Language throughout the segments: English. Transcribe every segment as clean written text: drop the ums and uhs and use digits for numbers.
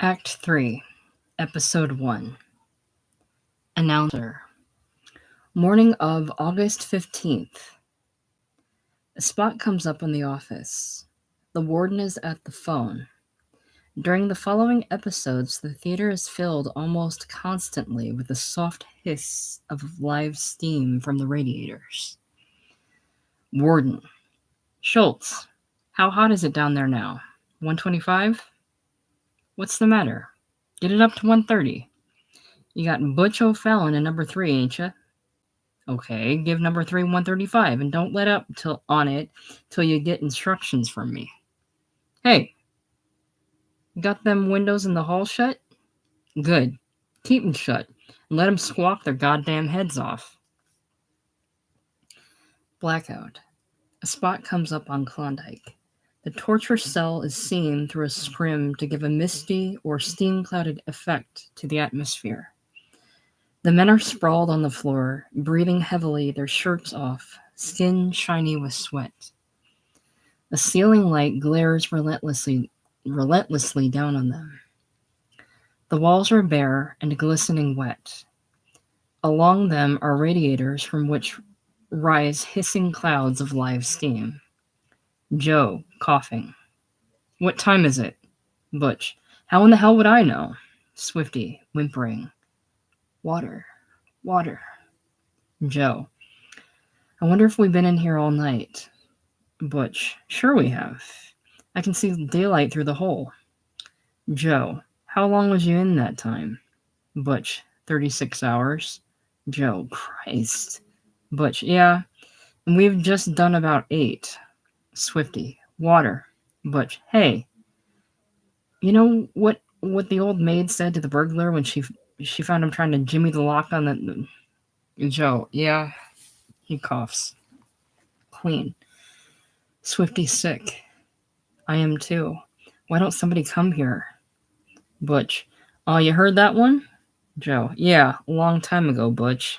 Act 3, Episode 1. Announcer. Morning of August 15th. A spot comes up in the office. The warden is at the phone. During the following episodes, the theater is filled almost constantly with the soft hiss of live steam from the radiators. Warden. Schultz. How hot is it down there now? 125? What's the matter? Get it up to 130. You got Butch O'Fallon in number 3, ain't ya? Okay, give number 3 135 and don't let up on it till you get instructions from me. Hey, got them windows in the hall shut? Good. Keep 'em shut and let 'em squawk their goddamn heads off. Blackout. A spot comes up on Klondike. The torture cell is seen through a scrim to give a misty or steam-clouded effect to the atmosphere. The men are sprawled on the floor, breathing heavily, their shirts off, skin shiny with sweat. A ceiling light glares relentlessly down on them. The walls are bare and glistening wet. Along them are radiators from which rise hissing clouds of live steam. Joe, coughing. What time is it? Butch. How in the hell would I know? Swifty, whimpering. Water. Joe. I wonder if we've been in here all night. Butch. Sure we have. I can see daylight through the hole. Joe. How long was you in that time? Butch. 36 hours. Joe. Christ. Butch. Yeah. And we've just done about 8. Swifty. Water. Butch. Hey. You know what the old maid said to the burglar when she found him trying to jimmy the lock on the... Joe. Yeah. He coughs. Queen. Swifty sick. I am too. Why don't somebody come here? Butch. Oh, you heard that one? Joe. Yeah, a long time ago, Butch.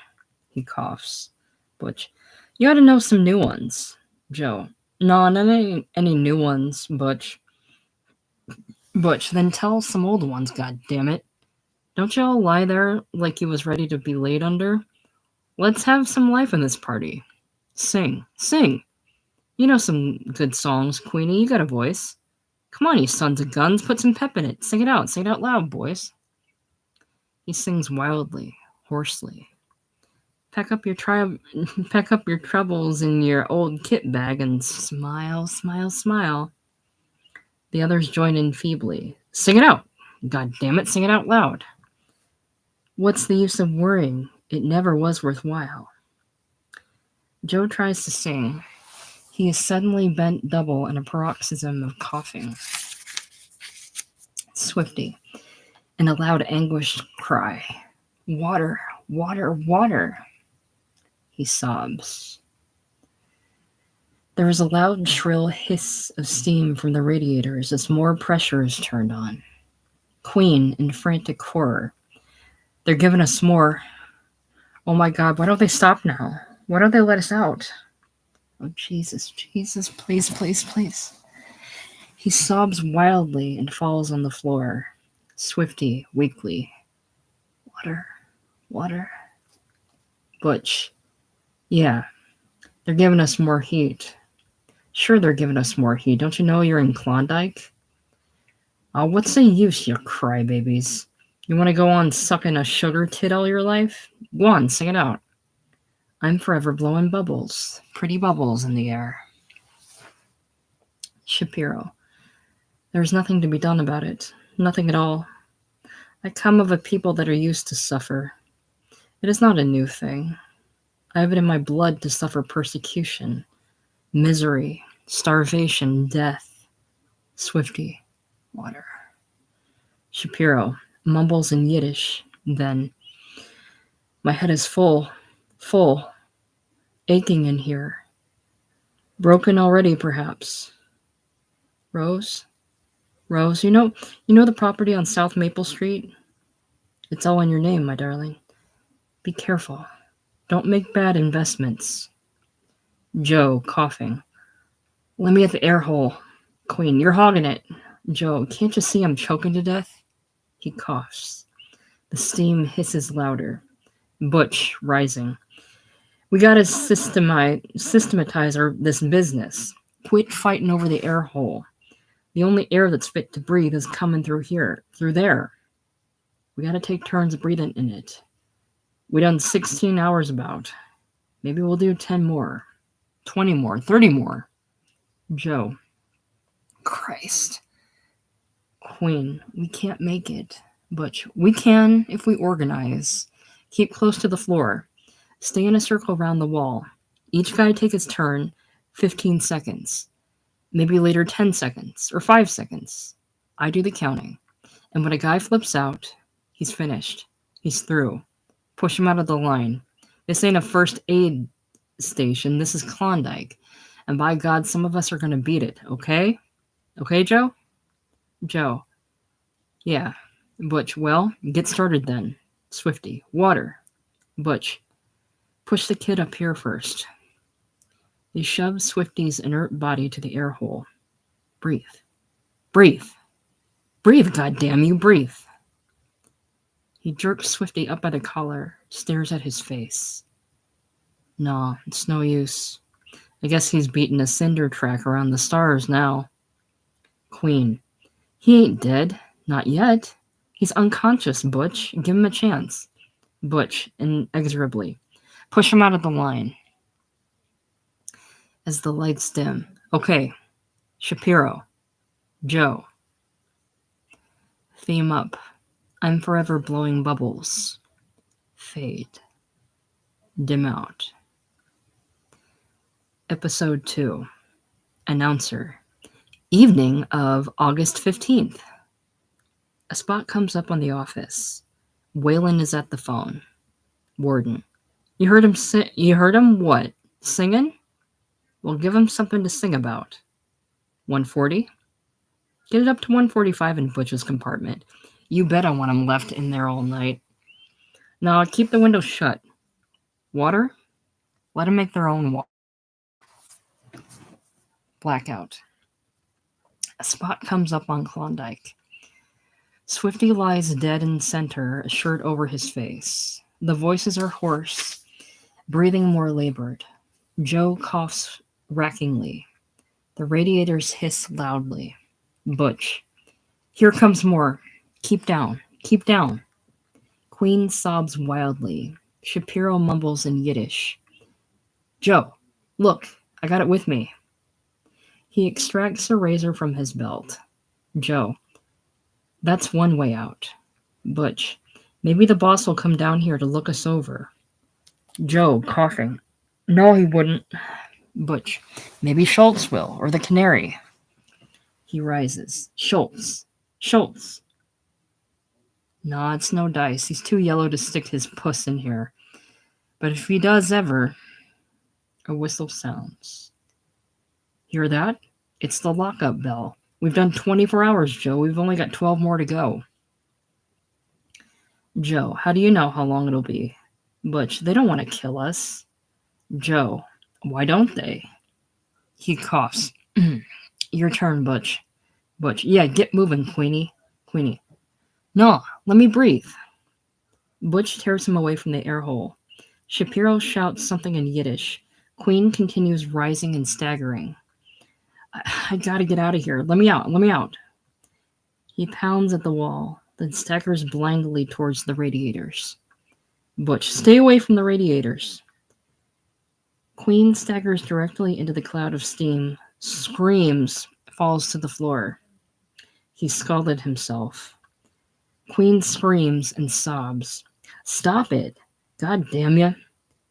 He coughs. Butch. You ought to know some new ones. Joe. No, not any new ones, Butch. Butch. Then tell some old ones, goddammit. Don't you all lie there like you was ready to be laid under? Let's have some life in this party. Sing. You know some good songs, Queenie. You got a voice. Come on, you sons of guns. Put some pep in it. Sing it out. Sing it out loud, boys. He sings wildly, hoarsely. Pack up your troubles in your old kit bag and smile. The others join in feebly. Sing it out. God damn it, sing it out loud. What's the use of worrying? It never was worthwhile. Joe tries to sing. He is suddenly bent double in a paroxysm of coughing. Swifty, in a loud, anguished cry. Water. He sobs. There is a loud, shrill hiss of steam from the radiators as more pressure is turned on. Queen, in frantic horror. They're giving us more. Oh my God, why don't they stop now? Why don't they let us out? Oh, Jesus, please. He sobs wildly and falls on the floor. Swifty, weakly. Water. Butch. Yeah, they're giving us more heat. Sure, they're giving us more heat. Don't you know you're in Klondike? What's the use, you crybabies? You want to go on sucking a sugar tit all your life? Go on, sing it out. I'm forever blowing bubbles. Pretty bubbles in the air. Shapiro. There's nothing to be done about it. Nothing at all. I come of a people that are used to suffer. It is not a new thing. I have it in my blood to suffer persecution, misery, starvation, death. Swifty. Water. Shapiro mumbles in Yiddish, then. My head is full, aching in here. Broken already, perhaps. Rose, you know the property on South Maple Street? It's all in your name, my darling. Be careful. Don't make bad investments. Joe, coughing. Let me at the air hole. Queen, you're hogging it. Joe, can't you see I'm choking to death? He coughs. The steam hisses louder. Butch, rising. We gotta systematize this business. Quit fighting over the air hole. The only air that's fit to breathe is coming through here, through there. We gotta take turns breathing in it. We done 16 hours about. Maybe we'll do 10 more, 20 more, 30 more. Joe. Christ. Queen, we can't make it. Butch, we can if we organize. Keep close to the floor. Stay in a circle around the wall. Each guy take his turn, 15 seconds. Maybe later 10 seconds or 5 seconds. I do the counting. And when a guy flips out, he's finished. He's through. Push him out of the line. This ain't a first aid station. This is Klondike. And by God, some of us are going to beat it, okay? Okay, Joe? Joe. Yeah. Butch, well, get started then. Swifty. Water. Butch. Push the kid up here first. He shoves Swifty's inert body to the air hole. Breathe. Breathe. Breathe, goddamn you, breathe. He jerks Swifty up by the collar, stares at his face. Nah, it's no use. I guess he's beating a cinder track around the stars now. Queen. He ain't dead. Not yet. He's unconscious, Butch. Give him a chance. Butch, inexorably. Push him out of the line. As the lights dim. Okay. Shapiro. Joe. Theme up. I'm forever blowing bubbles. Fade. Dim out. Episode 2. Announcer. Evening of August 15th. A spot comes up on the office. Waylon is at the phone. Warden. You heard him what? Singing? Well, give him something to sing about. 140? Get it up to 145 in Butch's compartment. You bet I want him left in there all night. No, keep the window shut. Water? Let them make their own water. Blackout. A spot comes up on Klondike. Swifty lies dead in center, a shirt over his face. The voices are hoarse, breathing more labored. Joe coughs rackingly. The radiators hiss loudly. Butch. Here comes more. Keep down. Keep down. Queen sobs wildly. Shapiro mumbles in Yiddish. Joe, look, I got it with me. He extracts a razor from his belt. Joe. That's one way out. Butch. Maybe the boss will come down here to look us over. Joe, coughing. No, he wouldn't. Butch. Maybe Schultz will, or the canary. He rises. Schultz. Schultz. Nah, it's no dice. He's too yellow to stick his puss in here. But if he does ever... A whistle sounds. Hear that? It's the lockup bell. We've done 24 hours, Joe. We've only got 12 more to go. Joe, how do you know how long it'll be? Butch, they don't want to kill us. Joe, why don't they? He coughs. Your turn, Butch. Butch, yeah, get moving, Queenie. Queenie. No, let me breathe. Butch tears him away from the air hole. Shapiro shouts something in Yiddish. Queen continues rising and staggering. I gotta get out of here. Let me out. Let me out. He pounds at the wall, then staggers blindly towards the radiators. Butch, stay away from the radiators. Queen staggers directly into the cloud of steam, screams, falls to the floor. He scalded himself. Queen screams and sobs. Stop it. God damn ya.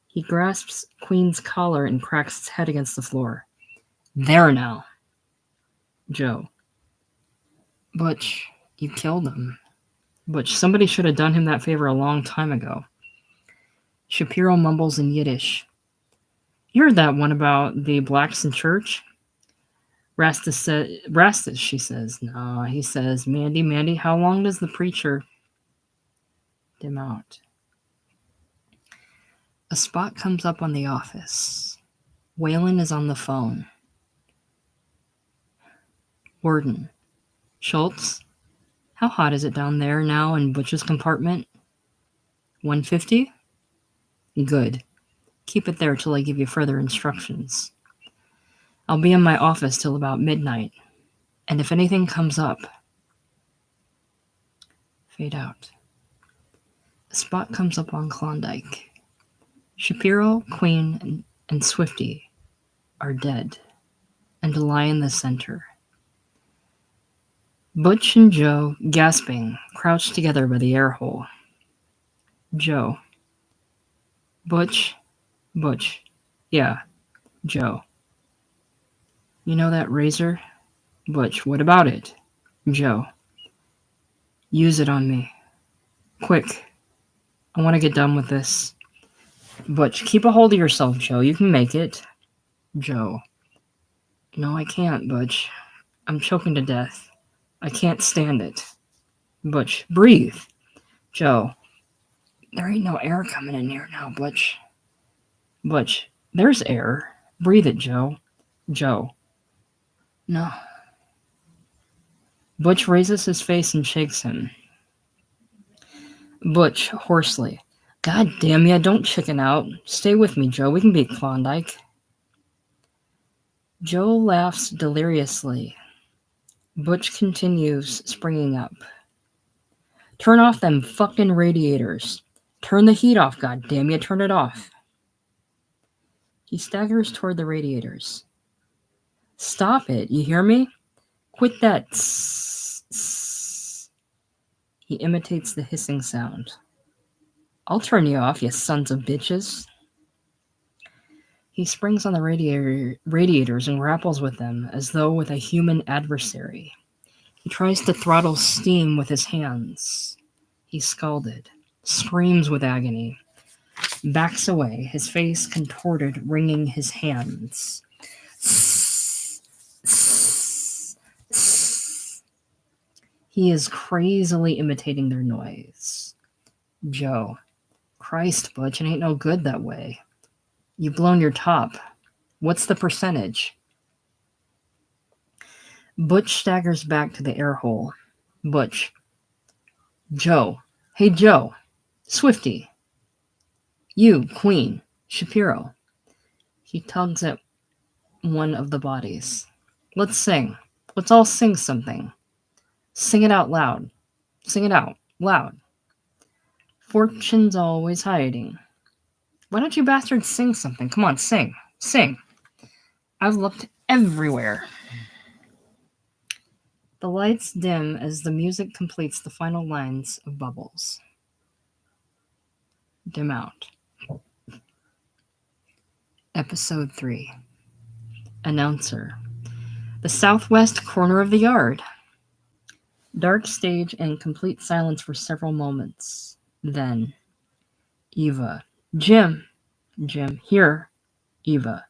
He grasps Queen's collar and cracks its head against the floor. There now. Joe. Butch, you killed him. Butch, somebody should have done him that favor a long time ago. Shapiro mumbles in Yiddish. You heard that one about the blacks in church? Rastus, she says. No, he says, Mandy, how long does the preacher... Dim out. A spot comes up on the office. Waylon is on the phone. Warden. Schultz? How hot is it down there now in Butch's compartment? 150? Good. Keep it there till I give you further instructions. I'll be in my office till about midnight, and if anything comes up, fade out. A spot comes up on Klondike. Shapiro, Queen, and Swifty are dead, and lie in the center. Butch and Joe, gasping, crouch together by the air hole. Joe. Butch. Yeah, Joe. You know that razor? Butch, what about it? Joe. Use it on me. Quick. I want to get done with this. Butch, keep a hold of yourself, Joe. You can make it. Joe. No, I can't, Butch. I'm choking to death. I can't stand it. Butch, breathe. Joe. There ain't no air coming in here now, Butch. Butch, there's air. Breathe it, Joe. Joe. No. Butch raises his face and shakes him. Butch, hoarsely. God damn ya, don't chicken out. Stay with me, Joe. We can beat Klondike. Joe laughs deliriously. Butch continues, springing up. Turn off them fucking radiators. Turn the heat off, goddammit, turn it off. He staggers toward the radiators. Stop it, you hear me? Quit that tss. He imitates the hissing sound. I'll turn you off, you sons of bitches. He springs on the radiators and grapples with them as though with a human adversary. He tries to throttle steam with his hands. He's scalded, screams with agony, backs away, his face contorted, wringing his hands. He is crazily imitating their noise. Joe. Christ, Butch, it ain't no good that way. You've blown your top. What's the percentage? Butch staggers back to the air hole. Butch. Joe. Hey, Joe. Swifty. You, Queen. Shapiro. He tugs at one of the bodies. Let's sing. Let's all sing something. Sing it out loud. Sing it out loud. Fortune's always hiding. Why don't you bastards sing something? Come on, sing. Sing. I've looked everywhere. The lights dim as the music completes the final lines of Bubbles. Dim out. Episode 3. Announcer. The southwest corner of the yard. Dark stage and complete silence for several moments. Then, Eva. Jim, here. Eva.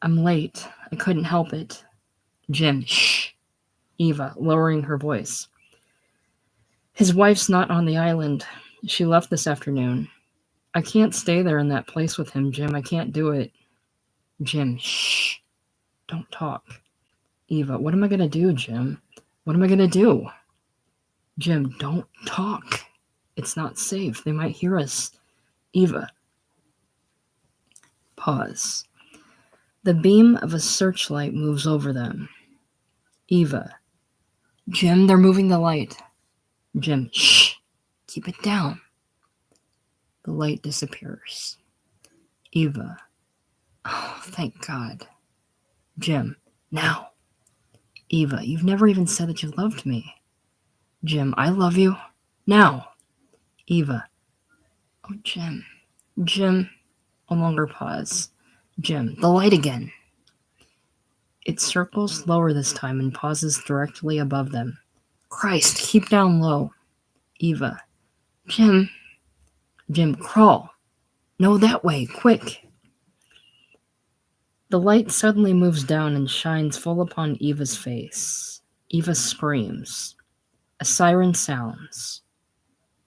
I'm late. I couldn't help it. Jim, shh. Eva, lowering her voice. His wife's not on the island. She left this afternoon. I can't stay there in that place with him, Jim. I can't do it. Jim, shh. Don't talk. Eva, what am I going to do, Jim? What am I going to do? Jim, don't talk. It's not safe. They might hear us. Eva. Pause. The beam of a searchlight moves over them. Eva. Jim, they're moving the light. Jim, shh. Keep it down. The light disappears. Eva. Oh, thank God. Jim, now. Eva, you've never even said that you loved me. Jim, I love you. Now. Eva. Oh, Jim. Jim. A longer pause. Jim, the light again. It circles lower this time and pauses directly above them. Christ, keep down low. Eva. Jim. Jim, crawl. No, that way, quick. The light suddenly moves down and shines full upon Eva's face. Eva screams. A siren sounds.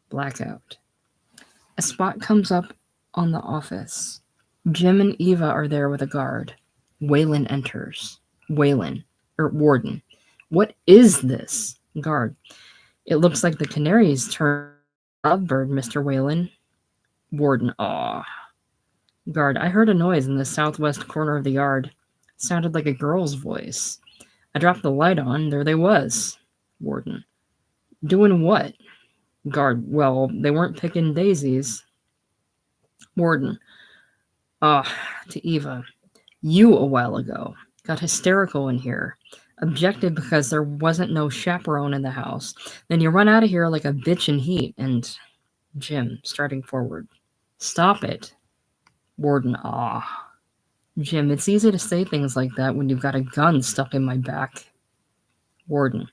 Blackout. A spot comes up on the office. Jim and Eva are there with a guard. Waylon enters. Warden. What is this? Guard. It looks like the canaries turned lovebird, Mr. Whalen. Warden, aw. Guard, I heard a noise in the southwest corner of the yard. Sounded like a girl's voice. I dropped the light on, there they was. Warden, doing what? Guard, well, they weren't picking daisies. Warden, ah, to Eva. You, a while ago, got hysterical in here. Objected because there wasn't no chaperone in the house. Then you run out of here like a bitch in heat, and Jim, starting forward. Stop it. Warden, ah. Jim, it's easy to say things like that when you've got a gun stuck in my back. Warden,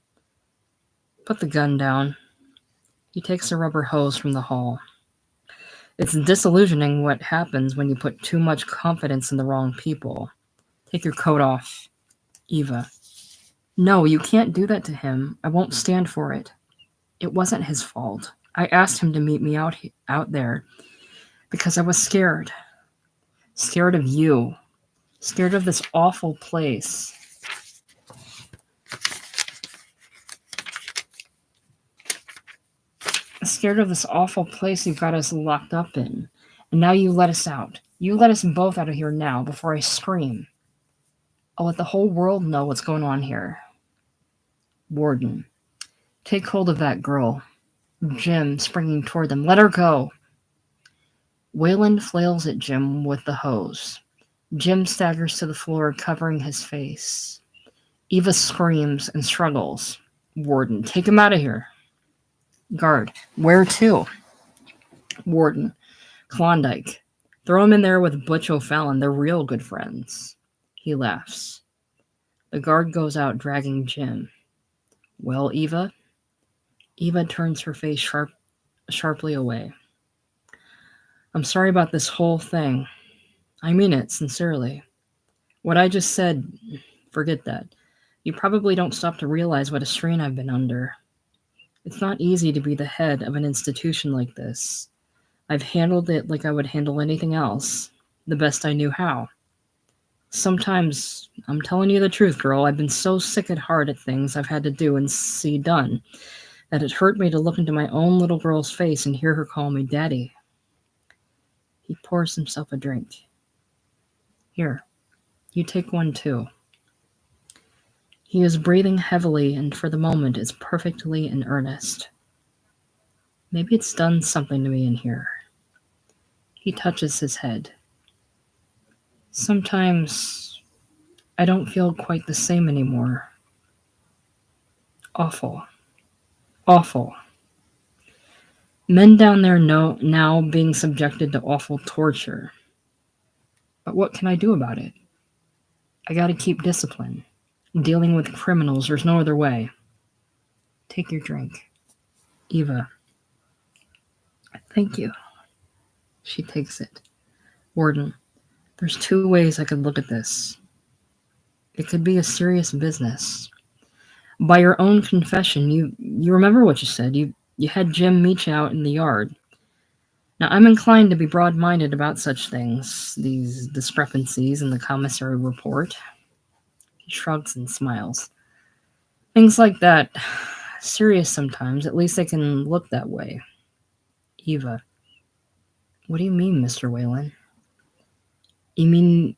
put the gun down. He takes a rubber hose from the hall. It's disillusioning what happens when you put too much confidence in the wrong people. Take your coat off. Eva. No, you can't do that to him. I won't stand for it. It wasn't his fault. I asked him to meet me out there because I was scared. Scared of you. Scared of this awful place. Scared of this awful place you got us locked up in. And now you let us out. You let us both out of here now before I scream. I'll let the whole world know what's going on here. Warden, take hold of that girl. Jim, springing toward them. Let her go. Wayland flails at Jim with the hose. Jim staggers to the floor, covering his face. Eva screams and struggles. Warden, take him out of here. Guard, where to? Warden, Klondike. Throw him in there with Butch O'Fallon. They're real good friends. He laughs. The guard goes out, dragging Jim. Well, Eva? Eva turns her face sharply away. I'm sorry about this whole thing. I mean it, sincerely. What I just said, forget that. You probably don't stop to realize what a strain I've been under. It's not easy to be the head of an institution like this. I've handled it like I would handle anything else, the best I knew how. Sometimes, I'm telling you the truth, girl, I've been so sick at heart at things I've had to do and see done, that it hurt me to look into my own little girl's face and hear her call me Daddy. He pours himself a drink. Here, you take one too. He is breathing heavily and for the moment is perfectly in earnest. Maybe it's done something to me in here. He touches his head. Sometimes I don't feel quite the same anymore. Awful. Awful. Men down there know now being subjected to awful torture. But what can I do about it? I gotta keep discipline. Dealing with criminals, there's no other way. Take your drink. Eva. Thank you. She takes it. Warden, there's two ways I could look at this. It could be a serious business. By your own confession, you remember what you said. You had Jim meet you out in the yard. Now, I'm inclined to be broad-minded about such things, these discrepancies in the commissary report. He shrugs and smiles. Things like that, serious sometimes, at least they can look that way. Eva. What do you mean, Mr. Whalen? You mean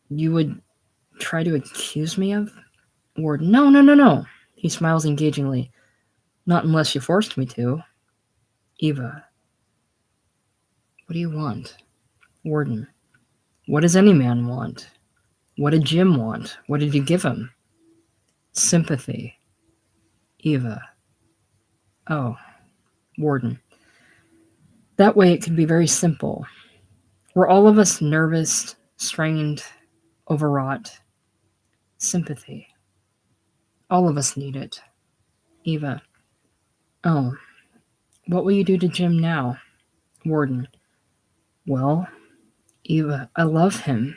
you would try to accuse me of? Warden, no. He smiles engagingly. Not unless you forced me to. Eva. What do you want? Warden. What does any man want? What did Jim want? What did you give him? Sympathy. Eva. Oh. Warden. That way it could be very simple. We're all of us nervous, strained, overwrought. Sympathy. All of us need it. Eva. Oh. What will you do to Jim now? Warden. Well, Eva, I love him.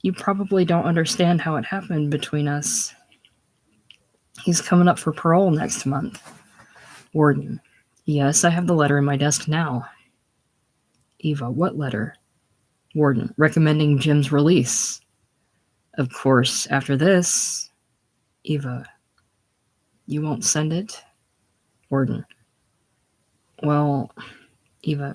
You probably don't understand how it happened between us. He's coming up for parole next month. Warden. Yes, I have the letter in my desk now. Eva, what letter? Warden, recommending Jim's release. Of course, after this. Eva. You won't send it? Warden. Well, Eva,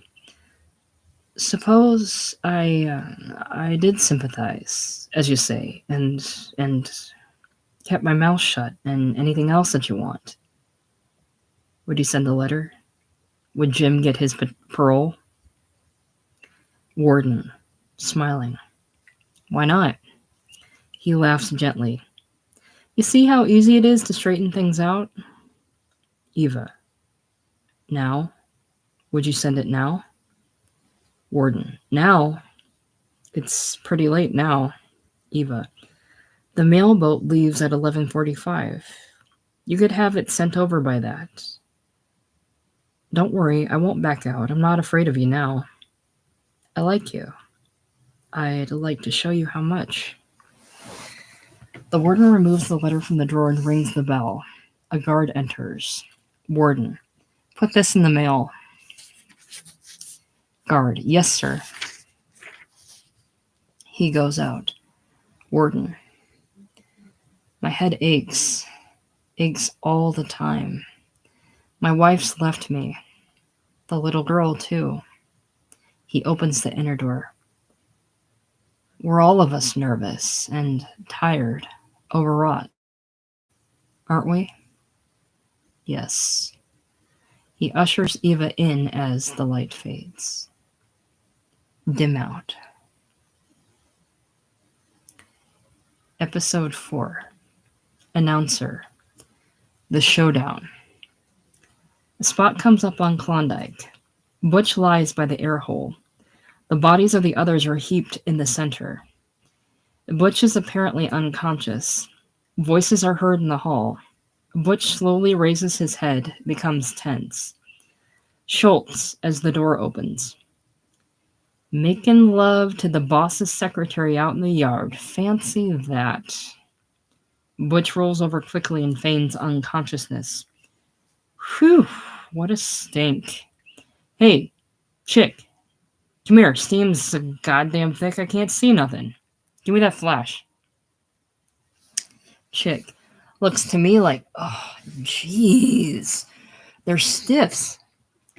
suppose I did sympathize, as you say, and kept my mouth shut, and anything else that you want. Would you send a letter? Would Jim get his parole? Warden, smiling. Why not? He laughs gently. You see how easy it is to straighten things out? Eva. Now? Would you send it now? Warden. Now? It's pretty late now. Eva. The mail boat leaves at 11:45. You could have it sent over by that. Don't worry, I won't back out. I'm not afraid of you now. I like you. I'd like to show you how much. The warden removes the letter from the drawer and rings the bell. A guard enters. Warden. Put this in the mail. Guard. Yes, sir. He goes out. Warden. My head aches. Aches all the time. My wife's left me. The little girl, too. He opens the inner door. We're all of us nervous and tired, overwrought. Aren't we? Yes. He ushers Eva in as the light fades. Dim out. Episode 4. Announcer. The Showdown. A spot comes up on Klondike. Butch lies by the air hole. The bodies of the others are heaped in the center. Butch is apparently unconscious. Voices are heard in the hall. Butch slowly raises his head, becomes tense. Schultz, as the door opens. Making love to the boss's secretary out in the yard. Fancy that. Butch rolls over quickly and feigns unconsciousness. Whew, what a stink. Hey, chick, come here. Steam's so goddamn thick I can't see nothing. Give me that flash. Chick looks to me like, oh, jeez. They're stiffs.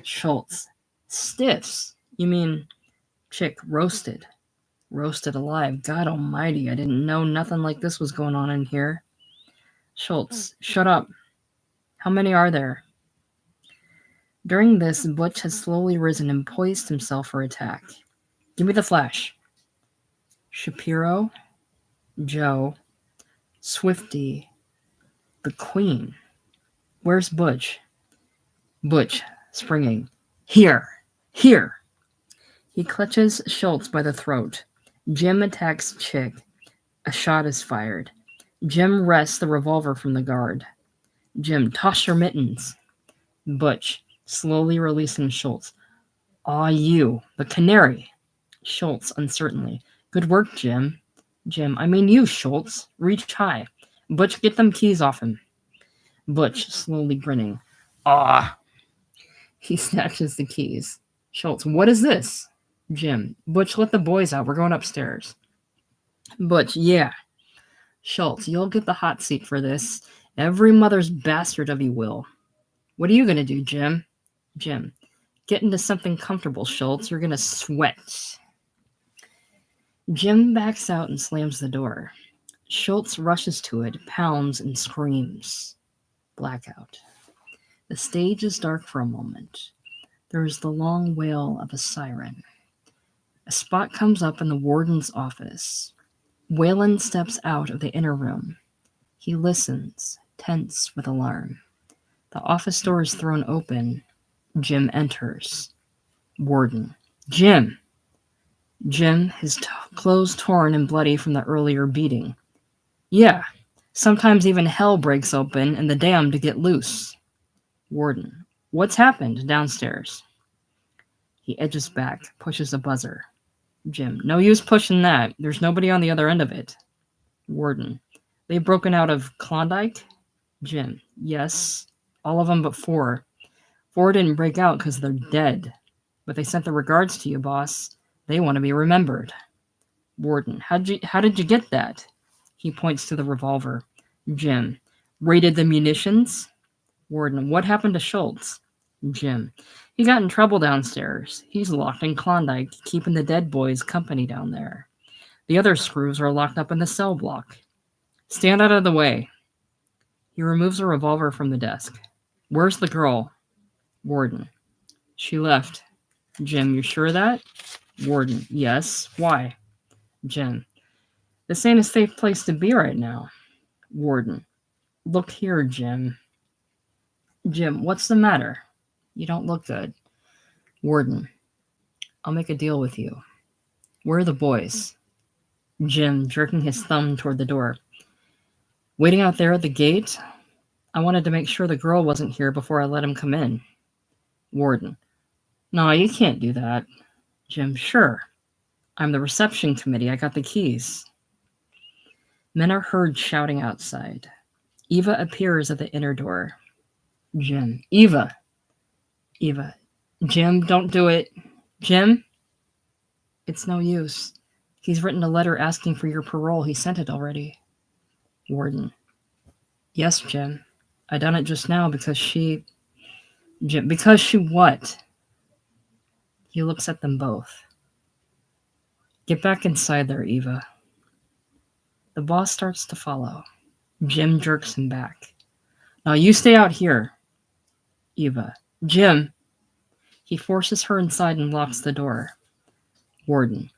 Schultz. Stiffs? You mean, chick, roasted. Roasted alive. God almighty, I didn't know nothing like this was going on in here. Schultz, shut up. How many are there? During this, Butch has slowly risen and poised himself for attack. Give me the flash. Shapiro, Joe, Swifty, the Queen. Where's Butch? Butch, springing. Here! Here! He clutches Schultz by the throat. Jim attacks Chick. A shot is fired. Jim wrests the revolver from the guard. Jim, toss your mittens. Butch, slowly releasing Schultz. Aw, you, the canary. Schultz, uncertainly. Good work, Jim. Jim, I mean you, Schultz. Reach high. Butch, get them keys off him. Butch, slowly grinning. Ah. He snatches the keys. Schultz, what is this? Jim, Butch, let the boys out. We're going upstairs. Butch, yeah. Schultz, you'll get the hot seat for this. Every mother's bastard of you will. What are you going to do, Jim? Jim, get into something comfortable, Schultz. You're going to sweat. Jim backs out and slams the door. Schultz rushes to it, pounds, and screams. Blackout. The stage is dark for a moment. There is the long wail of a siren. A spot comes up in the warden's office. Wayland steps out of the inner room. He listens, tense with alarm. The office door is thrown open. Jim enters. Warden. Jim! Jim, his clothes torn and bloody from the earlier beating. Yeah, sometimes even hell breaks open and the damned get loose. Warden. What's happened downstairs? He edges back, pushes a buzzer. Jim. No use pushing that. There's nobody on the other end of it. Warden. They've broken out of Klondike? Jim. Yes. All of them but 4. 4 didn't break out because they're dead. But they sent their regards to you, boss. They want to be remembered. Warden. How did you get that? He points to the revolver. Jim. Raided the munitions? Warden, what happened to Schultz? Jim, he got in trouble downstairs. He's locked in Klondike, keeping the dead boys company down there. The other screws are locked up in the cell block. Stand out of the way. He removes a revolver from the desk. Where's the girl? Warden, she left. Jim, you sure of that? Warden, yes. Why? Jim, this ain't a safe place to be right now. Warden, look here, Jim. Jim, what's the matter? You don't look good. Warden, I'll make a deal with you. Where are the boys? Jim, jerking his thumb toward the door. Waiting out there at the gate? I wanted to make sure the girl wasn't here before I let him come in. Warden, no, you can't do that. Jim, sure. I'm the reception committee. I got the keys. Men are heard shouting outside. Eva appears at the inner door. Jim, Eva. Eva, Jim, don't do it. Jim? It's no use. He's written a letter asking for your parole. He sent it already. Warden, yes, Jim. I done it just now because she... Jim, because she what? He looks at them both. Get back inside there, Eva. The boss starts to follow. Jim jerks him back. Now you stay out here. Eva. Jim. He forces her inside and locks the door. Warden.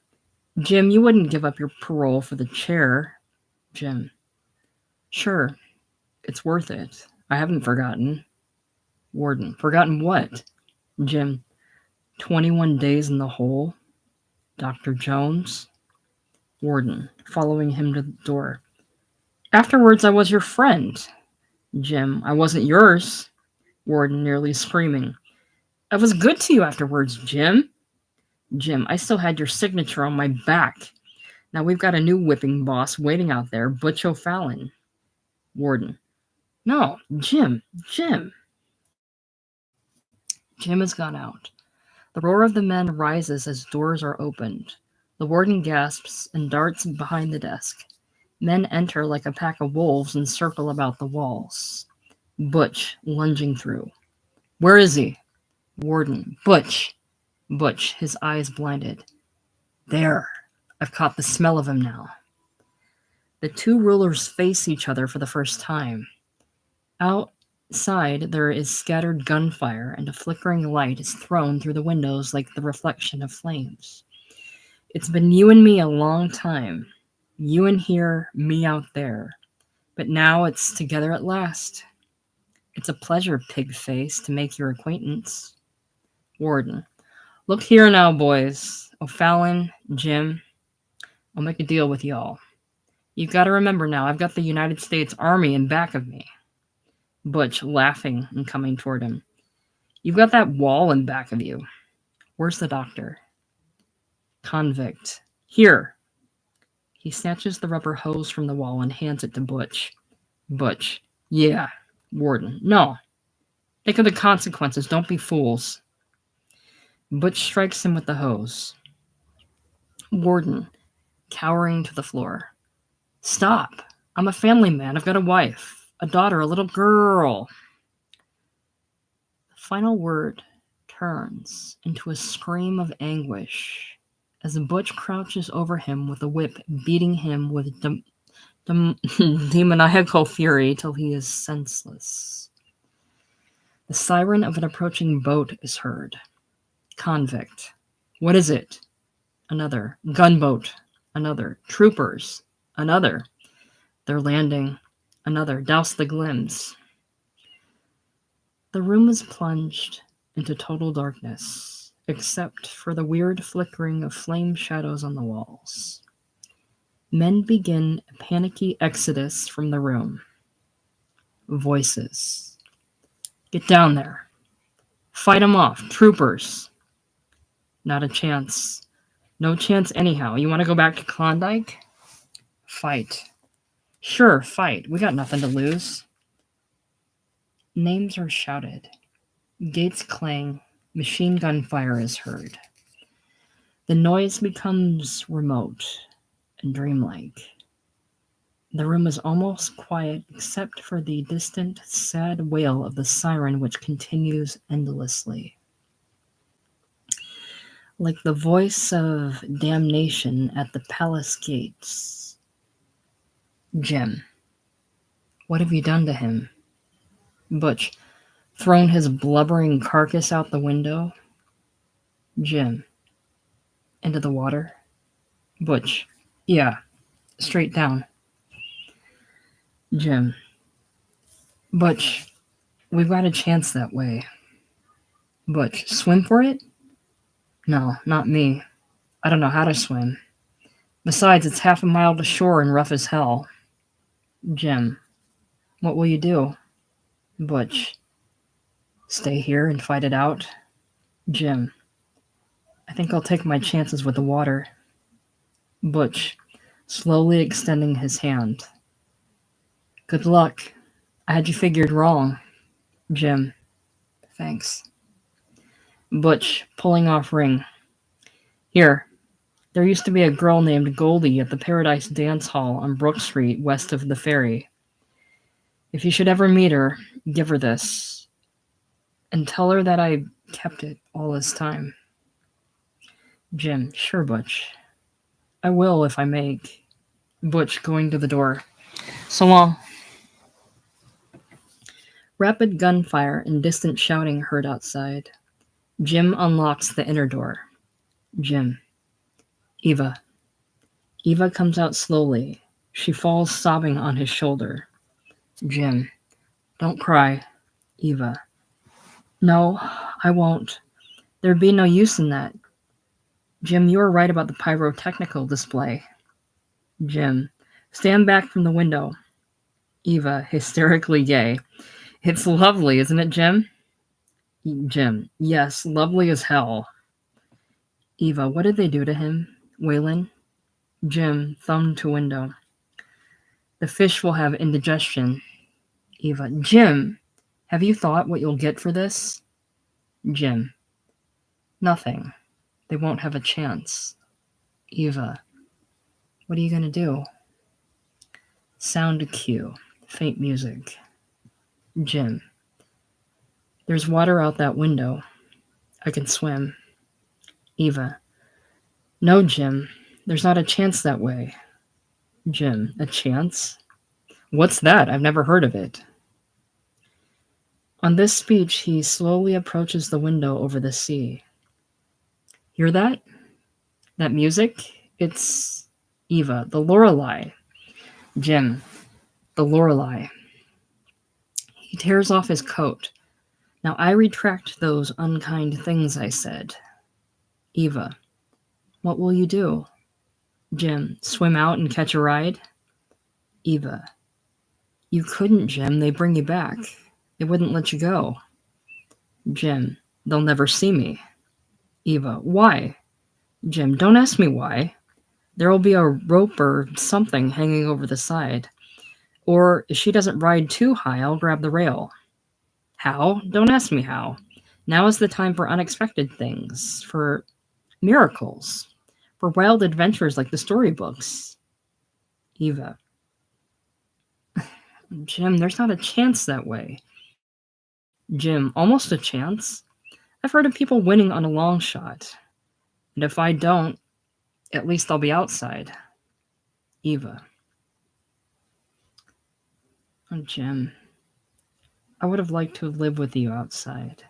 Jim, you wouldn't give up your parole for the chair. Jim. Sure. It's worth it. I haven't forgotten. Warden. Forgotten what? Jim. 21 days in the hole. Dr. Jones. Warden. Following him to the door. Afterwards, I was your friend. Jim. I wasn't yours. Warden, nearly screaming. I was good to you afterwards, Jim. Jim, I still had your signature on my back. Now we've got a new whipping boss waiting out there, Butch O'Fallon. Warden. No, Jim. Jim has gone out. The roar of the men rises as doors are opened. The warden gasps and darts behind the desk. Men enter like a pack of wolves and circle about the walls. Butch lunging through. Where is he? Warden. Butch, his eyes blinded. There. I've caught the smell of him now. The two rulers face each other for the first time. Outside, there is scattered gunfire, and a flickering light is thrown through the windows like the reflection of flames. It's been you and me a long time. You in here, me out there. But now it's together at last. It's a pleasure, pig-face, to make your acquaintance. Warden. Look here now, boys. O'Fallon, Jim. I'll make a deal with y'all. You've got to remember now, I've got the United States Army in back of me. Butch, laughing and coming toward him. You've got that wall in back of you. Where's the doctor? Convict. Here. He snatches the rubber hose from the wall and hands it to Butch. Butch. Yeah. Warden. No. Think of the consequences. Don't be fools. Butch strikes him with the hose. Warden, cowering to the floor. Stop. I'm a family man. I've got a wife, a daughter, a little girl. The final word turns into a scream of anguish as Butch crouches over him with a whip, beating him with demoniacal fury till he is senseless. The siren of an approaching boat is heard. Convict. What is it? Another. Gunboat. Another. Troopers. Another. They're landing. Another. Douse the glims. The room is plunged into total darkness, except for the weird flickering of flame shadows on the walls. Men begin a panicky exodus from the room. Voices. Get down there. Fight 'em off. Troopers. Not a chance. No chance anyhow. You want to go back to Klondike? Fight. Sure, fight. We got nothing to lose. Names are shouted. Gates clang. Machine gun fire is heard. The noise becomes remote and dreamlike. The room is almost quiet except for the distant, sad wail of the siren which continues endlessly. Like the voice of damnation at the palace gates. Jim, what have you done to him? Butch, thrown his blubbering carcass out the window? Jim, into the water? Butch, yeah, straight down. Jim, Butch, we've got a chance that way. Butch, swim for it? No, not me. I don't know how to swim. Besides, it's half a mile to shore and rough as hell. Jim, what will you do? Butch, stay here and fight it out? Jim, I think I'll take my chances with the water. Butch, slowly extending his hand. Good luck. I had you figured wrong. Jim, thanks. Butch, pulling off ring. Here, there used to be a girl named Goldie at the Paradise Dance Hall on Brook Street west of the ferry. If you should ever meet her, give her this. And tell her that I kept it all this time. Jim, sure, Butch. I will if I make. Butch, going to the door. So long. Rapid gunfire and distant shouting heard outside. Jim unlocks the inner door. Jim. Eva. Eva comes out slowly. She falls sobbing on his shoulder. Jim. Don't cry. Eva. No, I won't. There'd be no use in that. Jim, you were right about the pyrotechnical display. Jim. Stand back from the window. Eva, hysterically gay. It's lovely, isn't it, Jim? Jim. Yes, lovely as hell. Eva, what did they do to him? Waylon? Jim, thumb to window. The fish will have indigestion. Eva, Jim, have you thought what you'll get for this? Jim, nothing. They won't have a chance. Eva, what are you going to do? Sound cue. Faint music. Jim, there's water out that window. I can swim. Eva, no, Jim, there's not a chance that way. Jim, a chance? What's that? I've never heard of it. On this speech, he slowly approaches the window over the sea. Hear that? That music? It's Eva, the Lorelei. Jim, the Lorelei. He tears off his coat. Now I retract those unkind things I said. Eva, what will you do? Jim, swim out and catch a ride? Eva, you couldn't, Jim. They bring you back. They wouldn't let you go. Jim, they'll never see me. Eva, why? Jim, don't ask me why. There will be a rope or something hanging over the side. Or if she doesn't ride too high, I'll grab the rail. How? Don't ask me how. Now is the time for unexpected things, for miracles, for wild adventures like the storybooks. Eva. Jim, there's not a chance that way. Jim, almost a chance. I've heard of people winning on a long shot. And if I don't, at least I'll be outside. Eva. Oh, Jim. I would have liked to have lived with you outside.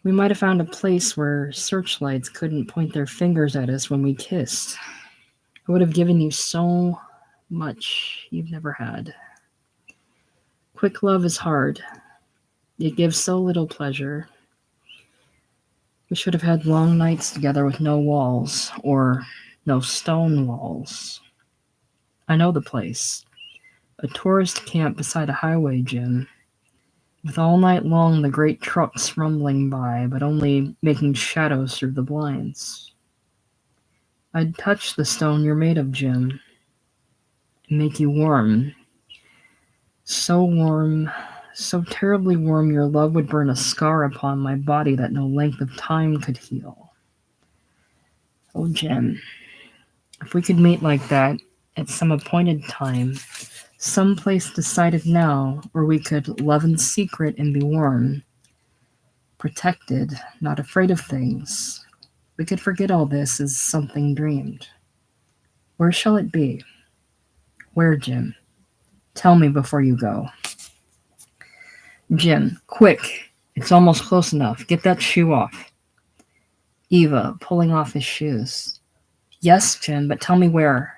We might have found a place where searchlights couldn't point their fingers at us when we kissed. I would have given you so much you've never had. Quick love is hard. It gives so little pleasure. We should have had long nights together with no walls, or no stone walls. I know the place. A tourist camp beside a highway, Jim. With all night long the great trucks rumbling by, but only making shadows through the blinds. I'd touch the stone you're made of, Jim, and make you warm. So warm, so terribly warm your love would burn a scar upon my body that no length of time could heal. Oh, Jim, if we could meet like that, at some appointed time, some place decided now, where we could love in secret and be warm, protected, not afraid of things. We could forget all this as something dreamed. Where shall it be? Where, Jim? Tell me before you go. Jim, quick! It's almost close enough. Get that shoe off. Eva, pulling off his shoes. Yes, Jim, but tell me where.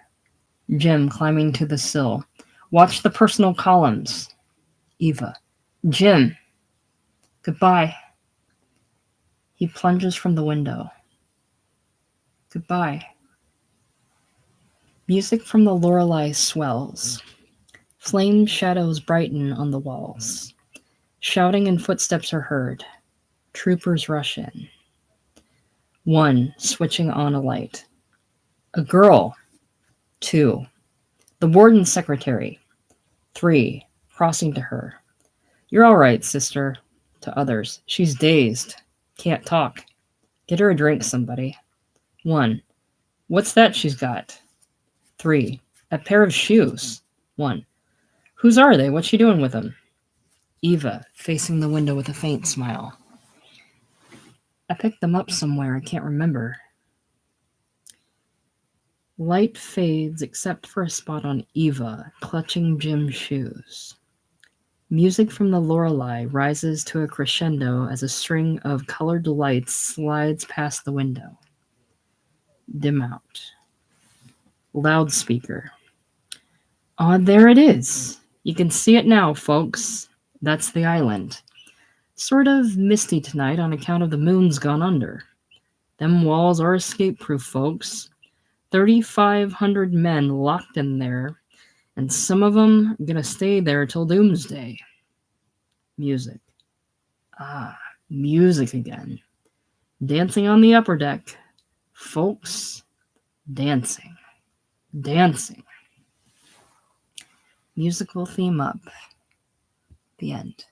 Jim, climbing to the sill. Watch the personal columns. Eva. Jim. Goodbye. He plunges from the window. Goodbye. Music from the Lorelei swells. Flame shadows brighten on the walls. Shouting and footsteps are heard. Troopers rush in. One, switching on a light. A girl. Two. The warden's secretary. Three, crossing to her. You're all right, sister. To others. She's dazed. Can't talk. Get her a drink, somebody. One. What's that she's got? Three. A pair of shoes. One. Whose are they? What's she doing with them? Eva, facing the window with a faint smile. I picked them up somewhere. I can't remember. Light fades except for a spot on Eva, clutching Jim's shoes. Music from the Lorelei rises to a crescendo as a string of colored lights slides past the window. Dim out. Loudspeaker. Oh, there it is. You can see it now, folks. That's the island. Sort of misty tonight on account of the moon's gone under. Them walls are escape-proof, folks. 3,500 men locked in there, and some of them gonna stay there till doomsday. Music. Music again. Dancing on the upper deck. Folks, dancing. Dancing. Musical theme up. The end.